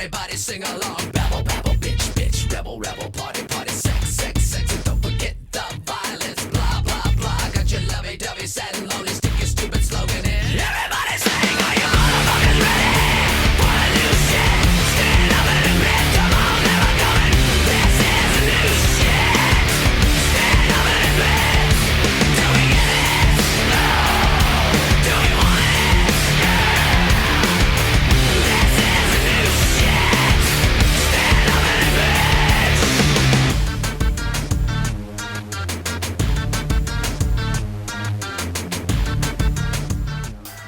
Everybody sing along. Babble, babble, bitch, bitch. Rebel, rebel, party, party. Sex, sex, sex. And don't forget the violence. Blah, blah, blah. Got your lovey-dovey, sad and lonely. Stick your stupid slogan in. Everybody sing, are you motherfuckers ready for the new shit? Stand up and admit, come on, never coming. This is the new shit. Stand up and admit. Do we get it? No. Do we want it? This is the new shit. Stand up and admit.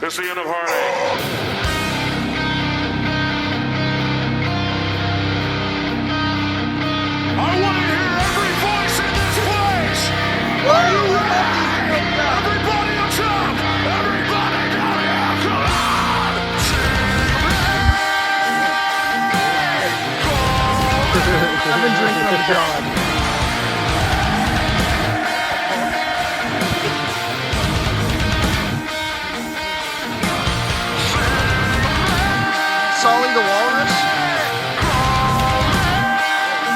It's the end of Heartache. I want to hear every voice in this place. Are you ready? Everybody on top. Everybody down here. Come on. I've been drinking on the job. Solly the Walrus?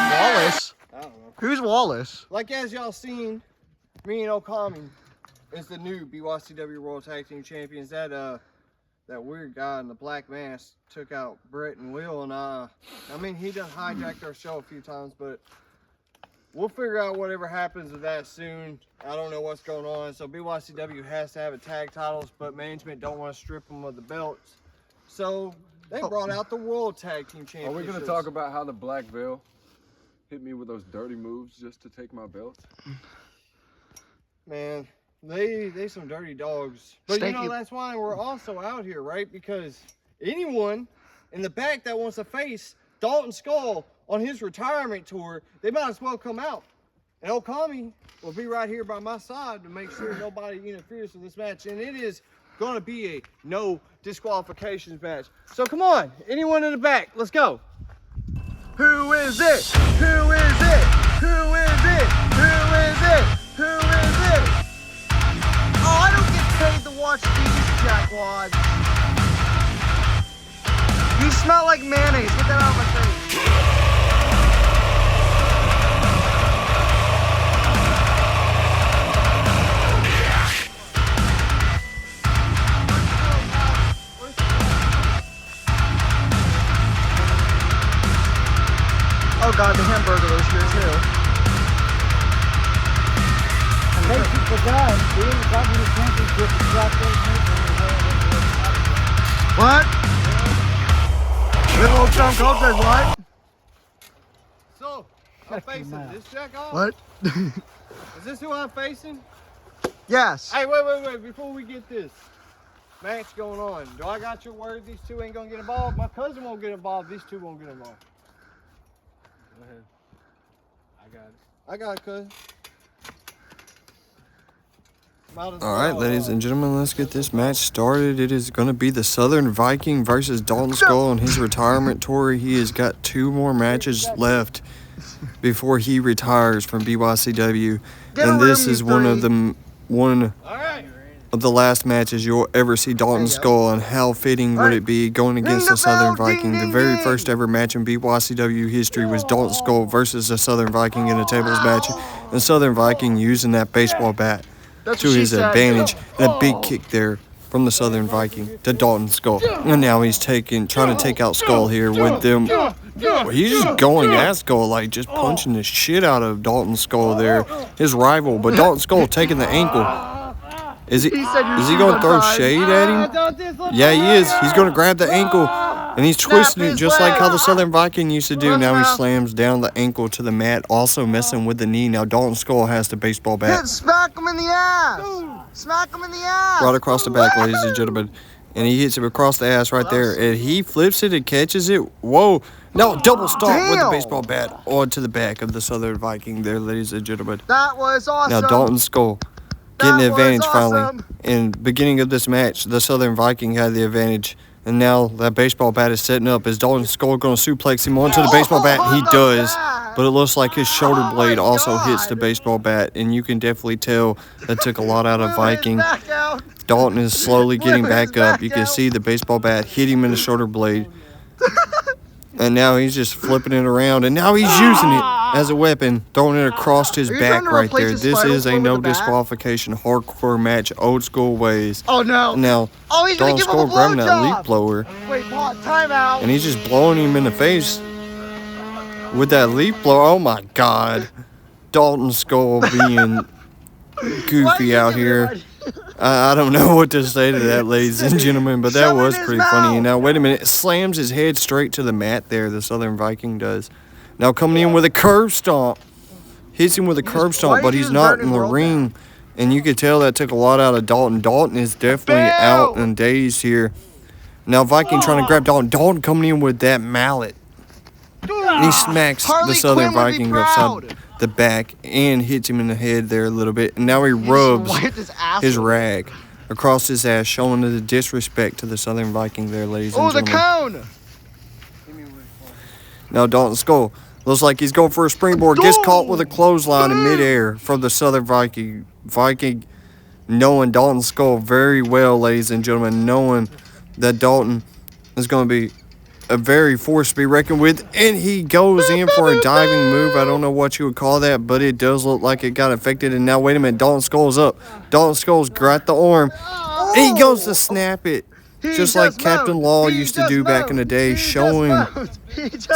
Wallace? I don't know. Who's Wallace? Like as y'all seen, me and Okami is the new BYCW World Tag Team Champions. That weird guy in the black mask took out Brett and Will, and I mean he done hijacked our show a few times, but we'll figure out whatever happens with that soon. I don't know what's going on. So BYCW has to have a tag titles, but management don't want to strip them of the belts. So they brought out the World Tag Team Are Championships. we going to talk about how the Black Veil hit me with those dirty moves just to take my belt? Man, they some dirty dogs. But you know, that's why we're also out here, right? Because anyone in the back that wants to face Dalton Skull on his retirement tour, they might as well come out. And Okami will be right here by my side to make sure nobody interferes with this match. And it is going to be a no disqualifications match. So come on, anyone in the back, let's go. Who is it? Who is it? Who is it? Who is it? Who is it? Oh, I don't get paid to watch these jackwads. You smell like mayonnaise. Get that out of my face. Oh god, the hamburger was here too. And they keep the gun. The Intercontinental Championship is dropped those What? Little old Stone Cold says what? So, I'm facing this jack off. What? Is this who I'm facing? Yes. Hey, wait. Before we get this match going on, do I got your word these two ain't going to get involved? My cousin won't get involved. These two won't get involved. Go ahead. I got it, cousin. All right, ladies and gentlemen, let's get this match started. It is going to be the Southern Viking versus Dalton Skull on his retirement tour. He has got 2 more matches left before he retires from BYCW, and this is one of the last matches you'll ever see Dalton Skull. And how fitting would it be going against the Southern Viking? The very first ever match in BYCW history was Dalton Skull versus the Southern Viking in a tables match, and Southern Viking using that baseball bat to his advantage, and a big kick there from the Southern Viking to Dalton Skull. And now he's trying to take out Skull here with them. He's just going at Skull, like just punching the shit out of Dalton Skull there, his rival. But Dalton Skull taking the ankle. Is he going to throw shade at him? Yeah, he is. He's going to grab the ankle, and he's twisting it just like how the Southern Viking used to do. Now he slams down the ankle to the mat, also messing with the knee. Now Dalton Skull has the baseball bat. Smack him in the ass. Smack him in the ass. Right across the back, ladies and gentlemen. And he hits it across the ass right there. And he flips it and catches it. Whoa. No, double stomp with the baseball bat onto the back of the Southern Viking there, ladies and gentlemen. That was awesome. Now Dalton Skull getting the advantage finally. In the beginning of this match, the Southern Viking had the advantage. And now that baseball bat is setting up. Is Dalton Skull going to suplex him onto the baseball bat? He does. But it looks like his shoulder blade also hits the baseball bat. And you can definitely tell that took a lot out of Viking. Dalton is slowly getting back up. You can see the baseball bat hit him in the shoulder blade. And now he's just flipping it around, and now he's using it as a weapon, throwing it across his Are you back trying to right replace there. his This spinal is a cord with no the bat? disqualification hardcore match, old school ways. Oh no! Now, Oh, he's gonna Dalton give him Skull a grabbing that leaf blowjob! blower, Wait, timeout! and he's just blowing him in the face with that leaf blower. Oh my God. Dalton Skull being goofy out here. I don't know what to say to that, ladies and gentlemen, but that Shove it in was his pretty funny. mouth. And now, wait a minute. Slams his head straight to the mat there, the Southern Viking does. Now coming in with a curb stomp. Hits him with a curb why stomp, did but you he's just not burn in his the world ring. And you could tell that took a lot out of Dalton. Dalton is definitely out and dazed here. Now Viking trying to grab Dalton. Dalton coming in with that mallet. And he smacks Harley the Southern Quinn would be Viking proud. upside the back and hits him in the head there a little bit. And now he rubs wiped his ass his with it. rag across his ass, showing the disrespect to the Southern Viking there, ladies and Oh, the gentlemen. cone! Now Dalton Skull looks like he's going for a springboard. Gets caught with a clothesline in midair from the Southern Viking. Viking knowing Dalton Skull very well, ladies and gentlemen, knowing that Dalton is going to be a very force to be reckoned with, and he goes in for a diving move. I don't know what you would call that, but it does look like it got affected. And now, wait a minute, Dalton Skull's up. Dalton Skull's got the arm. And he goes to snap it, just like Captain Law used to do back in the day, showing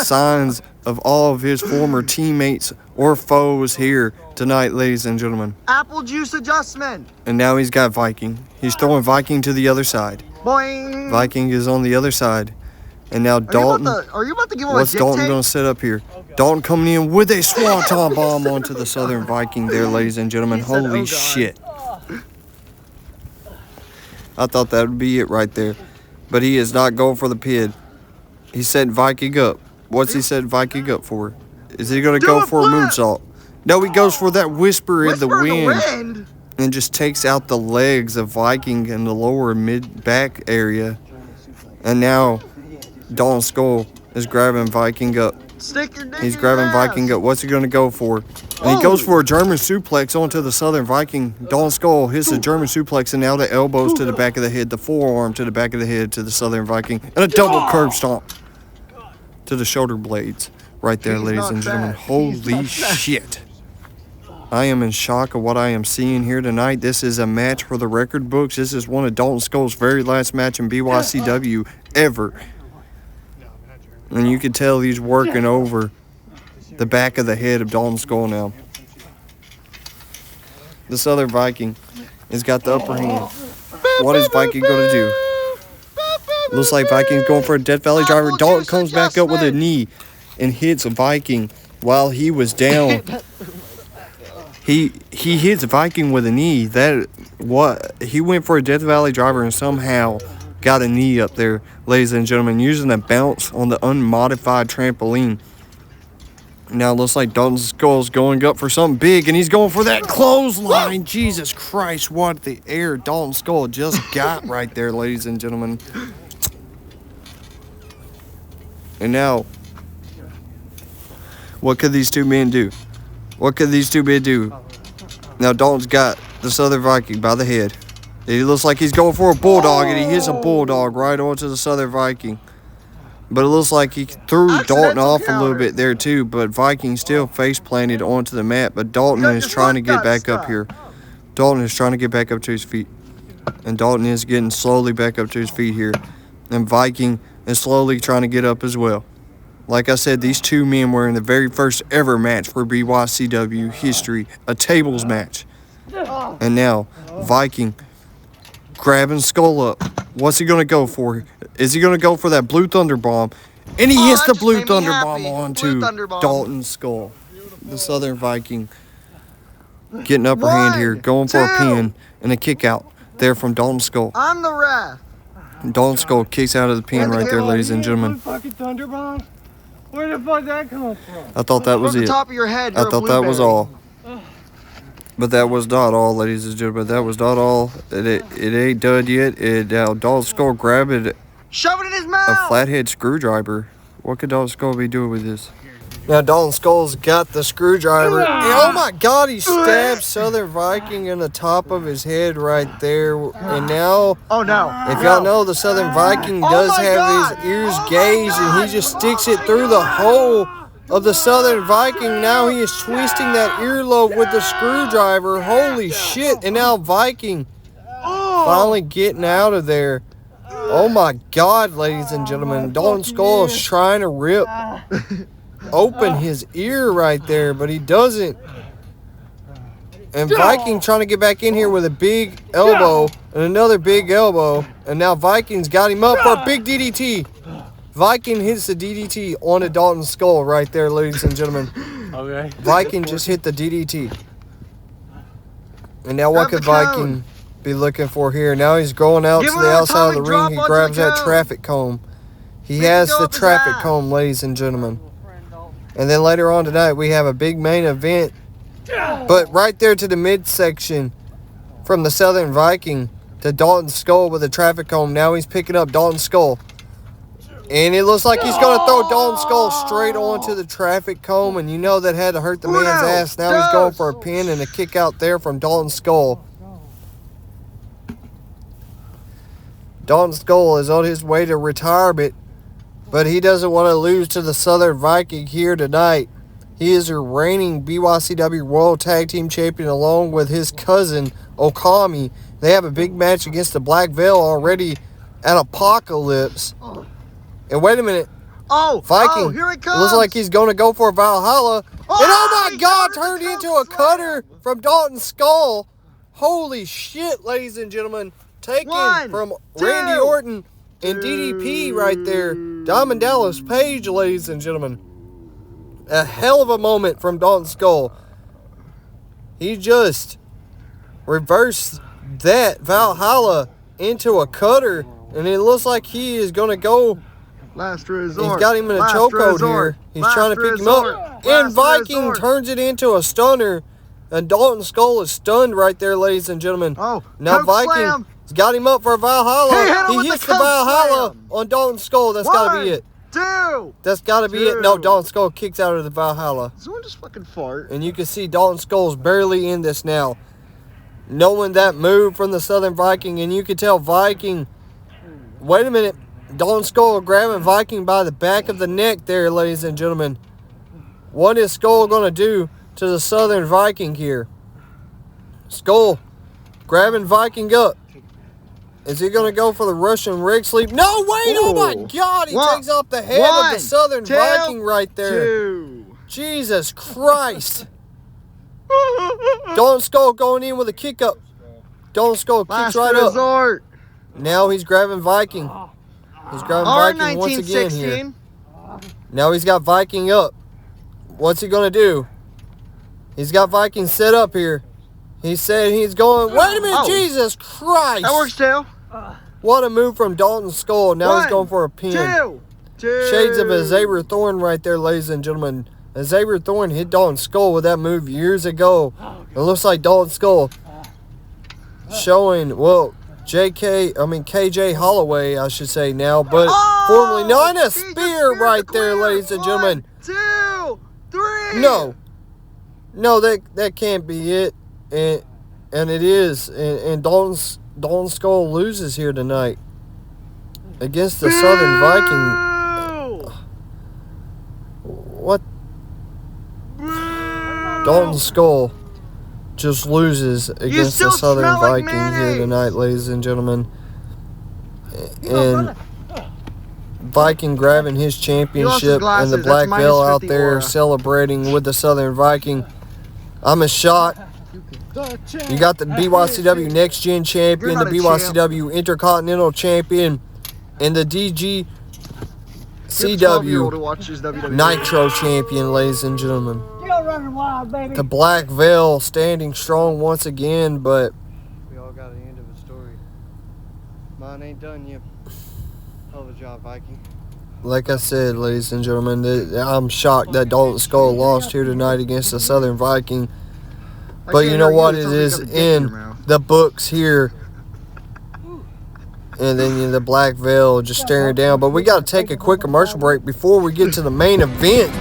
signs of all of his former teammates or foes here tonight, ladies and gentlemen. Apple juice adjustment! And now he's got Viking. He's throwing Viking to the other side. Boing! Viking is on the other side. And now Dalton, Are you about to give him what's a Dalton dictate? going to set up here? Dalton coming in with a swanton bomb onto the Southern Viking there, ladies and gentlemen. said, "Oh, Holy God." shit. I thought that would be it right there. But he is not going for the pin. He's setting Viking up. What's he setting Viking up for? Is he going to go a for a flip. moonsault? No, he goes for that whisper in the Whisper in wind. the wind? And just takes out the legs of Viking in the lower mid-back area. And now Dalton Skull is grabbing Viking up. Stick your dick He's in grabbing his ass. Viking up. What's he going to go for? And he goes for a German suplex onto the Southern Viking. Dalton Skull hits a German suplex, and now the elbows to the back of the head, the forearm to the back of the head to the Southern Viking, and a double curb stomp to the shoulder blades right there, He's ladies not and gentlemen. bad. He's Holy not bad. shit. I am in shock of what I am seeing here tonight. This is a match for the record books. This is one of Dalton Skull's very last match in BYCW ever. And you can tell he's working over the back of the head of Dalton Skull now. The Southern Viking has got the upper hand. What is Viking going to do? Looks like Viking's going for a Death Valley driver. Dalton comes back up with a knee and hits Viking while he was down. He hits Viking with a knee. He went for a Death Valley driver and somehow got a knee up there, ladies and gentlemen, using a bounce on the unmodified trampoline. Now it looks like Dalton Skull's going up for something big, and he's going for that clothesline. Jesus Christ, what the air Dalton Skull just got right there, ladies and gentlemen. And now, what could these two men do? What could these two men do? Now Dalton's got the Southern Viking by the head. He looks like he's going for a bulldog, and he hits a bulldog right onto the Southern Viking. But it looks like he threw Dalton off a little bit there too, but Viking still face planted onto the mat. But Dalton is trying to get back up here. Dalton is trying to get back up to his feet. And Dalton is getting slowly back up to his feet here. And Viking is slowly trying to get up as well. Like I said, these two men were in the very first ever match for BYCW history, a tables match. And now, Viking grabbing Skull up. What's he going to go for? Is he going to go for that Blue Thunder Bomb? And he hits the that Blue just made me Thunder happy. Bomb onto Blue Thunder Bomb. Dalton Skull. The Southern Viking getting upper hand here, going for a two. pin and a kick out there from Dalton Skull. I'm the ref. Dalton Skull kicks out of the pin right there, ladies and gentlemen. Fucking Thunder Bomb? Where the fuck that come from? I thought that was From the it. top of your head, I you're a thought that was blueberry. all. But that was not all, ladies and gentlemen. That was not all. It ain't done yet. Now Dalton Skull grabbing Shove it in his a mouth. flathead screwdriver. What could Dalton Skull be doing with this? Now Dalton Skull's got the screwdriver. Oh my God, he stabbed Southern Viking in the top of his head right there. And now, Oh no. if y'all know, the Southern Viking does my have God. his ears gauged, and he just sticks it through the hole of the Southern Viking. Now he is twisting that earlobe with the screwdriver. Holy shit. And now Viking finally getting out of there. Oh my God, ladies and gentlemen. Dalton Skull is trying to rip open his ear right there, but he doesn't. And Viking trying to get back in here with a big elbow and another big elbow. And now Viking's got him up for a big DDT. Viking hits the DDT on a Dalton Skull right there, ladies and gentlemen. Okay. Viking just hit the DDT. And now what could Viking be looking for here? Now he's going out to the outside of the ring. He grabs that traffic comb. He has the traffic comb, ladies and gentlemen. And then later on tonight, we have a big main event. But right there to the midsection from the Southern Viking to Dalton Skull with a traffic comb. Now he's picking up Dalton Skull. And it looks like he's going to throw Dalton Skull straight onto the traffic comb. And you know that had to hurt the man's ass. Now he's going for a pin and a kick out there from Dalton Skull. Dalton Skull is on his way to retirement, but he doesn't want to lose to the Southern Viking here tonight. He is a reigning BYCW World Tag Team Champion along with his cousin, Okami. They have a big match against the Black Veil already at Apocalypse. And wait a minute. Viking here it comes. looks like he's going to go for a Valhalla. And oh my God, turned into a cutter from Dalton Skull. Holy shit, ladies and gentlemen. Taken from Randy Orton and DDP right there. Diamond Dallas Page, ladies and gentlemen. A hell of a moment from Dalton Skull. He just reversed that Valhalla into a cutter. And it looks like he is going to go. Last resort. He's got him in a chokehold here. He's trying to pick him up. And Viking turns it into a stunner. And Dalton Skull is stunned right there, ladies and gentlemen. Now Viking has got him up for a Valhalla. He hits the Valhalla on Dalton Skull. That's got to be it. That's got to be it. No, Dalton Skull kicks out of the Valhalla. Someone just fucking fart. And you can see Dalton Skull's barely in this now. Knowing that move from the Southern Viking. And you can tell Viking. Wait a minute. Dalton Skull grabbing Viking by the back of the neck there, ladies and gentlemen. What is Skull going to do to the Southern Viking here? Skull grabbing Viking up. Is he going to go for the Russian rig sleep? No, wait. Oh, my God. He takes off the head of the Southern Viking right there. Jesus Christ. Dalton Skull going in with a kick up. Dalton Skull kicks right up. Now he's grabbing Viking. He's grabbing Viking once again here. Now he's got Viking up. What's he going to do? He's got Viking set up here. He said he's going. Wait a minute, Jesus Christ. That works too. What a move from Dalton Skull. Now he's going for a pin. Shades of a Xavier Thorne right there, ladies and gentlemen. A Xavier Thorne hit Dalton Skull with that move years ago. It looks like Dalton Skull showing, well, KJ Holloway, I should say now, but formerly known as Spear right there, ladies and gentlemen. 1, 2, 3. No, that can't be it, and it is, and Dalton Skull loses here tonight against the Southern Viking. What? Dalton Skull just loses against the Southern Viking here tonight, ladies and gentlemen. And Viking grabbing his championship and the Black Veil out there celebrating with the Southern Viking. I'm in shock. You got the BYCW Next Gen Champion, the BYCW Intercontinental Champion, and the DWCW Nitro Champion, ladies and gentlemen. The Black Veil standing strong once again, but we all got the end of a story. Mine ain't done yet. Hell of a job, Viking. like I said, ladies and gentlemen, I'm shocked that Dalton Skull lost here tonight against the Southern Viking. But you know what? It is in the books here. And then the Black Veil just staring down. But we got to take a quick commercial break before we get to the main event.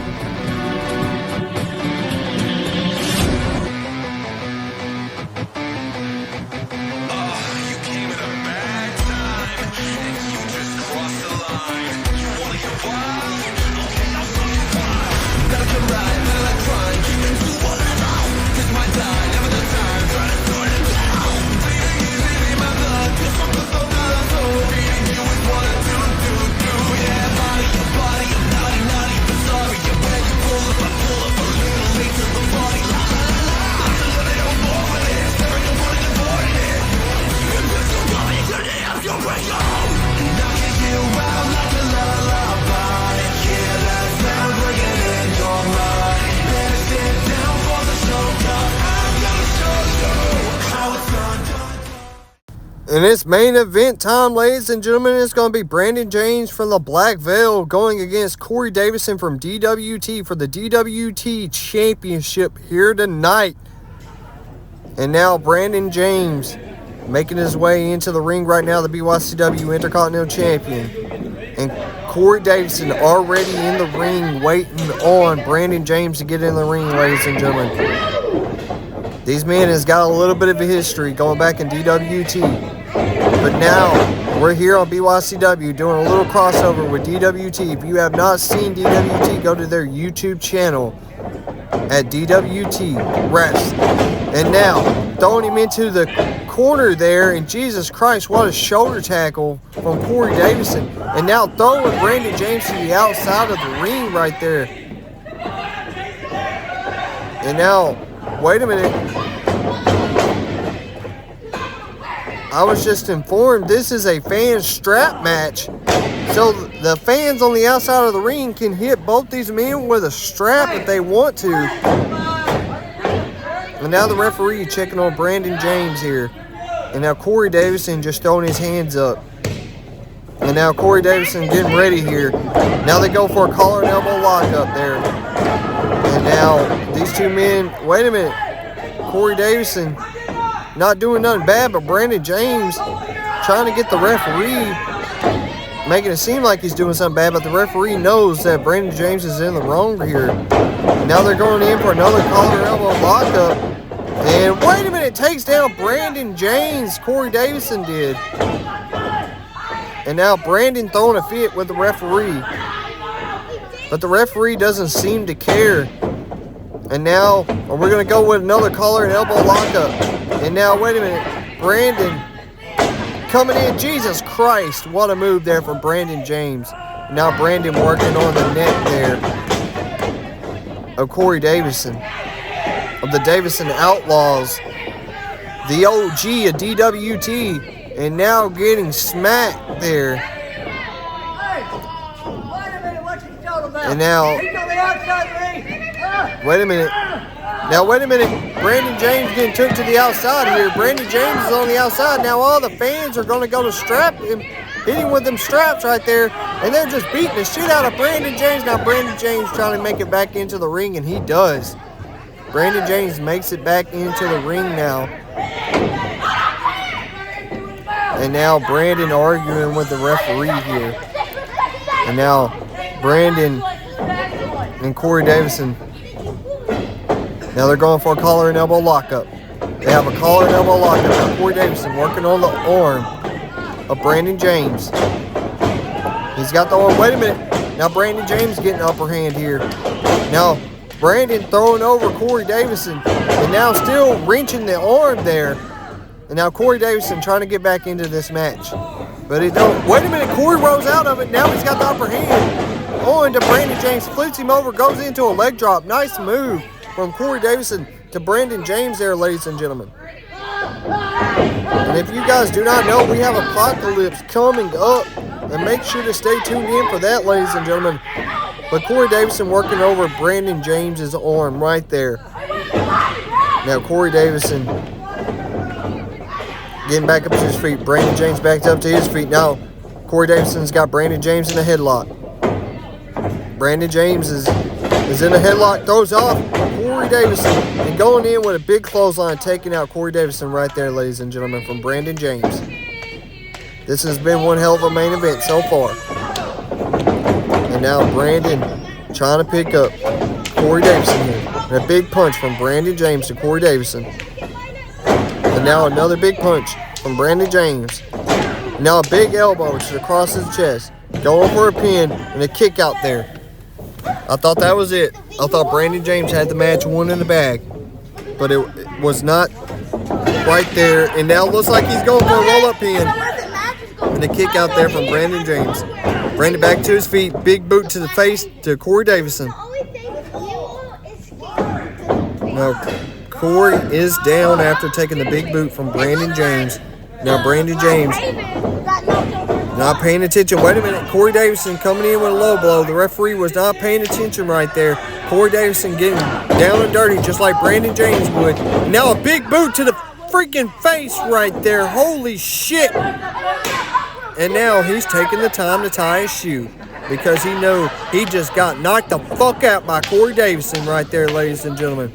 And it's main event time, ladies and gentlemen. It's going to be Brandon James from the Black Veil going against Corey Davison from DWT for the DWT Championship here tonight. And now Brandon James making his way into the ring right now, the BYCW Intercontinental Champion. And Corey Davison already in the ring waiting on Brandon James to get in the ring, ladies and gentlemen. These men has got a little bit of a history going back in DWT. But now, we're here on BYCW doing a little crossover with DWT. If you have not seen DWT, go to their YouTube channel at DWT Rest. And now, throwing him into the corner there, and Jesus Christ, what a shoulder tackle from Corey Davison. And now throwing Brandon James to the outside of the ring right there. And now, wait a minute. I was just informed this is a fan strap match. So the fans on the outside of the ring can hit both these men with a strap if they want to. And now the referee checking on Brandon James here. And now Corey Davison just throwing his hands up. And now Corey Davison getting ready here. Now they go for a collar and elbow lock up there. And now these two men, wait a minute. Corey Davison not doing nothing bad, but Brandon James trying to get the referee, making it seem like he's doing something bad, but the referee knows that Brandon James is in the wrong here. Now they're going in for another collar elbow lockup. And wait a minute, takes down Brandon James, Corey Davison did. And now Brandon throwing a fit with the referee. But the referee doesn't seem to care. And now we're going to go with another collar and elbow lockup. And now, wait a minute, Brandon coming in. Jesus Christ, what a move there from Brandon James. Now Brandon working on the neck there of Corey Davison, of the Davison Outlaws, the OG of DWT, and now getting smacked there. And now, wait a minute. Now, wait a minute. Brandon James getting took to the outside here. Brandon James is on the outside. Now, all the fans are going to go to strap him, hitting with them straps right there. And they're just beating the shit out of Brandon James. Now, Brandon James trying to make it back into the ring, and he does. Brandon James makes it back into the ring now. And now, Brandon arguing with the referee here. And now, Brandon and Corey Davison. Now they're going for a collar and elbow lockup. They have a collar and elbow lockup. Now Corey Davison working on the arm of Brandon James. He's got the arm. Wait a minute. Now Brandon James getting upper hand here. Now Brandon throwing over Corey Davison. And now still wrenching the arm there. And now Corey Davison trying to get back into this match. But he don't. Wait a minute. Corey rolls out of it. Now he's got the upper hand. On to Brandon James. Flips him over. Goes into a leg drop. Nice move from Corey Davison to Brandon James there, ladies and gentlemen. And if you guys do not know, we have Apocalypse coming up. And make sure to stay tuned in for that, ladies and gentlemen. But Corey Davison working over Brandon James's arm right there. Now Corey Davison getting back up to his feet. Brandon James backed up to his feet. Now Corey Davison's got Brandon James in a headlock. Brandon James is in a headlock, throws off Corey Davison, and going in with a big clothesline, taking out Corey Davison right there, ladies and gentlemen, from Brandon James. This has been one hell of a main event so far. And now Brandon trying to pick up Corey Davison here. And a big punch from Brandon James to Corey Davison. And now another big punch from Brandon James. And now a big elbow to across his chest. Going for a pin and a kick out there. I thought that was it. I thought Brandon James had the match won in the bag. But it was not right there. And now it looks like he's going for a roll-up pin. And a kick out there from Brandon James. Brandon back to his feet. Big boot to the face to Corey Davison. Now Corey is down after taking the big boot from Brandon James. Now Brandon James not paying attention. Wait a minute. Corey Davison coming in with a low blow. The referee was not paying attention right there. Corey Davison getting down and dirty just like Brandon James would. Now a big boot to the freaking face right there. Holy shit. And now he's taking the time to tie his shoe because he knows he just got knocked the fuck out by Corey Davison right there, ladies and gentlemen.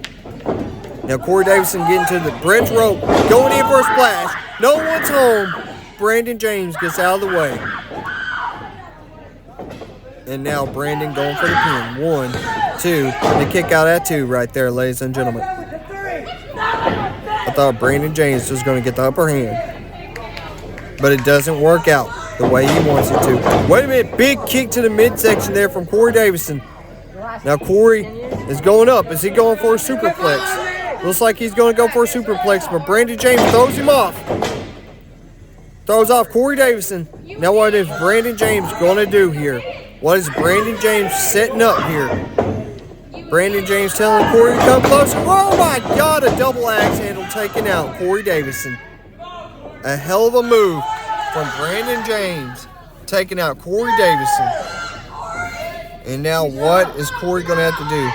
Now Corey Davison getting to the Brett's rope, going in for a splash. No one's home. Brandon James gets out of the way. And now Brandon going for the pin. 1, 2, and the kick out at 2 right there, ladies and gentlemen. I thought Brandon James was going to get the upper hand. But it doesn't work out the way he wants it to. Wait a minute, big kick to the midsection there from Corey Davison. Now Corey is going up. Is he going for a superplex? Looks like he's going to go for a superplex, but Brandon James throws him off. Throws off Corey Davison. Now what is Brandon James going to do here? What is Brandon James setting up here? Brandon James telling Corey to come closer. Oh my God, a double axe handle taking out Corey Davison. A hell of a move from Brandon James, taking out Corey Davison. And now what is Corey going to have to do?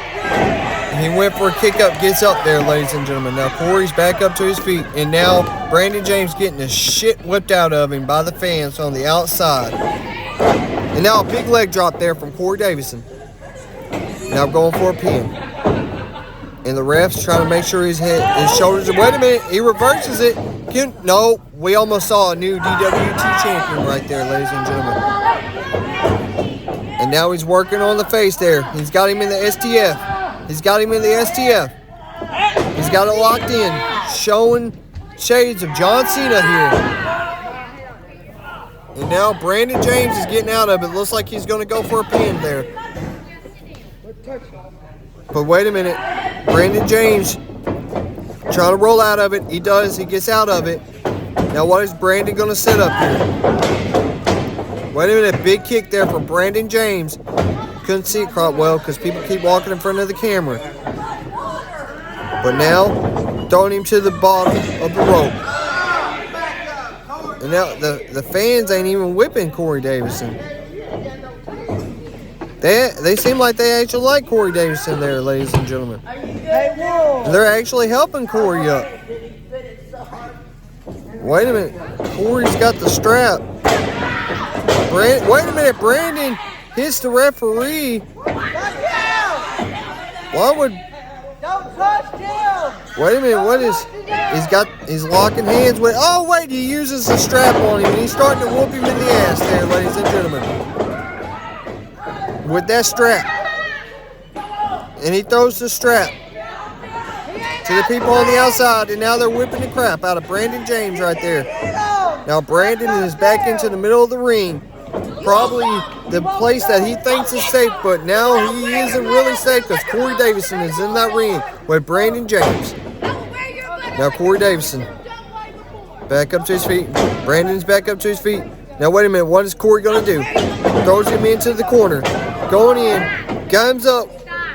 He went for a kick up, gets up there, ladies and gentlemen. Now Corey's back up to his feet. And now Brandon James getting the shit whipped out of him by the fans on the outside. And now a big leg drop there from Corey Davison. Now going for a pin. And the ref's trying to make sure his shoulders are... Wait a minute, he reverses it. No, we almost saw a new DWT champion right there, ladies and gentlemen. And now he's working on the face there. He's got him in the STF. He's got him in the STF. He's got it locked in, showing shades of John Cena here. And now Brandon James is getting out of it. Looks like he's going to go for a pin there. But wait a minute. Brandon James trying to roll out of it. He does. He gets out of it. Now what is Brandon going to set up here? Wait a minute. Big kick there from Brandon James. Couldn't see it quite well because people keep walking in front of the camera. But now, throwing him to the bottom of the rope. And now the fans ain't even whipping Corey Davison. They seem like they actually like Corey Davison there, ladies and gentlemen. And they're actually helping Corey up. Wait a minute. Corey's got the strap. Wait a minute. Brandon hits the referee. Why would... Don't touch him! Wait a minute, what is... He's locking hands with... Oh, wait, he uses the strap on him, and he's starting to whoop him in the ass there, ladies and gentlemen. With that strap. And he throws the strap to the people on the outside, and now they're whipping the crap out of Brandon James right there. Now Brandon is back into the middle of the ring. Probably the place that he thinks is safe, but now he isn't really safe because Corey Davison is in that ring with Brandon James. Now Corey Davison back up to his feet. Brandon's back up to his feet. Now wait a minute, what is Corey going to do? Throws him into the corner. Going in. Guns up.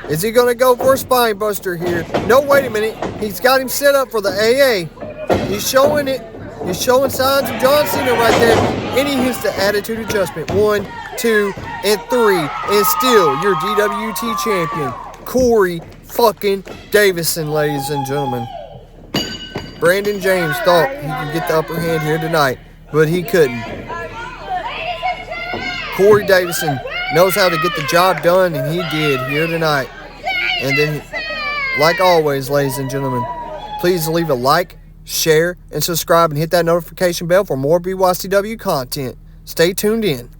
Is he going to go for a spine buster here? No, wait a minute. He's got him set up for the AA. He's showing it. He's showing signs of John Cena right there. And he hits the attitude adjustment. 1, 2, and 3. And still your DWT champion, Corey fucking Davison, ladies and gentlemen. Brandon James thought he could get the upper hand here tonight, but he couldn't. Corey Davison knows how to get the job done, and he did here tonight. And then, like always, ladies and gentlemen, please leave a like, share, and subscribe, and hit that notification bell for more BYCW content. Stay tuned in.